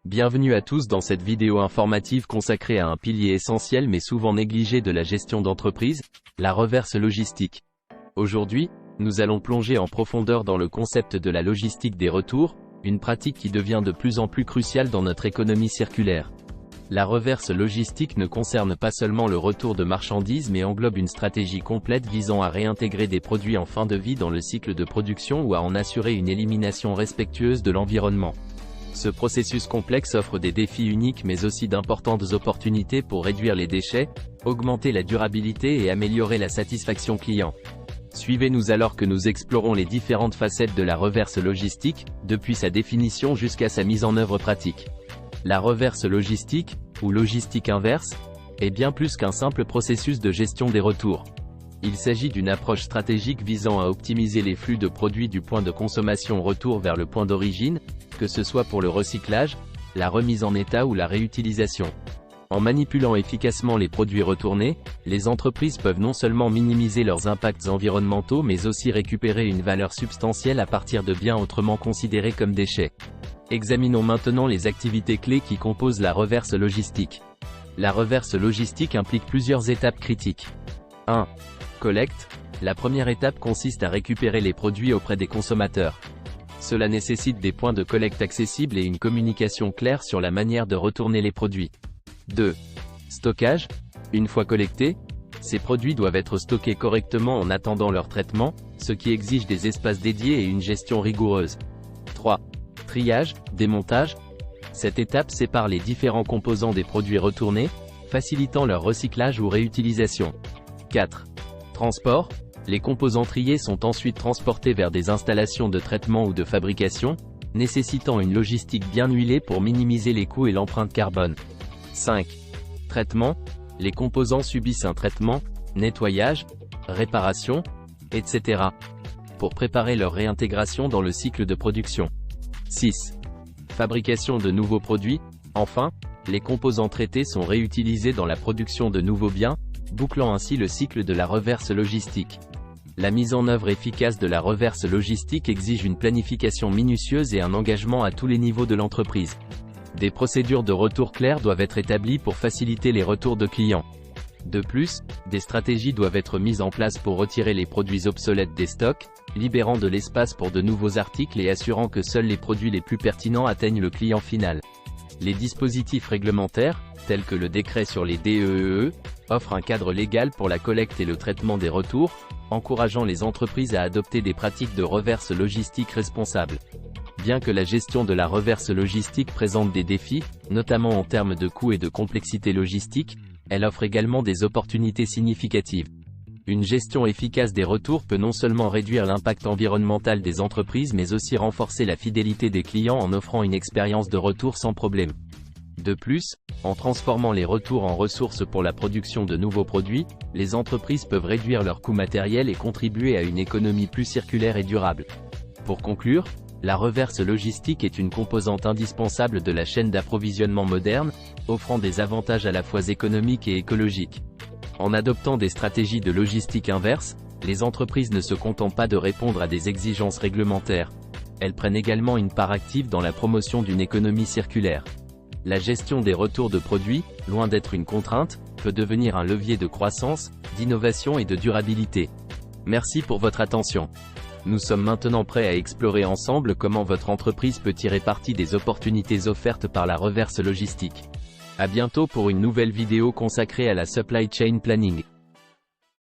Bienvenue à tous dans cette vidéo informative consacrée à un pilier essentiel mais souvent négligé de la gestion d'entreprise, la reverse logistique. Aujourd'hui, nous allons plonger en profondeur dans le concept de la logistique des retours, une pratique qui devient de plus en plus cruciale dans notre économie circulaire. La reverse logistique ne concerne pas seulement le retour de marchandises mais englobe une stratégie complète visant à réintégrer des produits en fin de vie dans le cycle de production ou à en assurer une élimination respectueuse de l'environnement. Ce processus complexe offre des défis uniques mais aussi d'importantes opportunités pour réduire les déchets, augmenter la durabilité et améliorer la satisfaction client. Suivez-nous alors que nous explorons les différentes facettes de la reverse logistique, depuis sa définition jusqu'à sa mise en œuvre pratique. La reverse logistique, ou logistique inverse, est bien plus qu'un simple processus de gestion des retours. Il s'agit d'une approche stratégique visant à optimiser les flux de produits du point de consommation retour vers le point d'origine, que ce soit pour le recyclage, la remise en état ou la réutilisation. En manipulant efficacement les produits retournés, les entreprises peuvent non seulement minimiser leurs impacts environnementaux mais aussi récupérer une valeur substantielle à partir de biens autrement considérés comme déchets. Examinons maintenant les activités clés qui composent la reverse logistique. La reverse logistique implique plusieurs étapes critiques. 1. Collecte. La première étape consiste à récupérer les produits auprès des consommateurs. Cela nécessite des points de collecte accessibles et une communication claire sur la manière de retourner les produits. 2. Stockage. Une fois collectés, ces produits doivent être stockés correctement en attendant leur traitement, ce qui exige des espaces dédiés et une gestion rigoureuse. 3. Triage, démontage. Cette étape sépare les différents composants des produits retournés, facilitant leur recyclage ou réutilisation. 4. Transport. Les composants triés sont ensuite transportés vers des installations de traitement ou de fabrication, nécessitant une logistique bien huilée pour minimiser les coûts et l'empreinte carbone. 5. Traitement. Les composants subissent un traitement, nettoyage, réparation, etc. pour préparer leur réintégration dans le cycle de production. 6. Fabrication de nouveaux produits. Enfin, les composants traités sont réutilisés dans la production de nouveaux biens, bouclant ainsi le cycle de la reverse logistique. La mise en œuvre efficace de la reverse logistique exige une planification minutieuse et un engagement à tous les niveaux de l'entreprise. Des procédures de retour claires doivent être établies pour faciliter les retours de clients. De plus, des stratégies doivent être mises en place pour retirer les produits obsolètes des stocks, libérant de l'espace pour de nouveaux articles et assurant que seuls les produits les plus pertinents atteignent le client final. Les dispositifs réglementaires, tels que le décret sur les DEEE, offrent un cadre légal pour la collecte et le traitement des retours, encourageant les entreprises à adopter des pratiques de reverse logistique responsables. Bien que la gestion de la reverse logistique présente des défis, notamment en termes de coûts et de complexité logistique, elle offre également des opportunités significatives. Une gestion efficace des retours peut non seulement réduire l'impact environnemental des entreprises mais aussi renforcer la fidélité des clients en offrant une expérience de retour sans problème. De plus, en transformant les retours en ressources pour la production de nouveaux produits, les entreprises peuvent réduire leurs coûts matériels et contribuer à une économie plus circulaire et durable. Pour conclure, la reverse logistique est une composante indispensable de la chaîne d'approvisionnement moderne, offrant des avantages à la fois économiques et écologiques. En adoptant des stratégies de logistique inverse, les entreprises ne se contentent pas de répondre à des exigences réglementaires. Elles prennent également une part active dans la promotion d'une économie circulaire. La gestion des retours de produits, loin d'être une contrainte, peut devenir un levier de croissance, d'innovation et de durabilité. Merci pour votre attention. Nous sommes maintenant prêts à explorer ensemble comment votre entreprise peut tirer parti des opportunités offertes par la reverse logistique. À bientôt pour une nouvelle vidéo consacrée à la supply chain planning.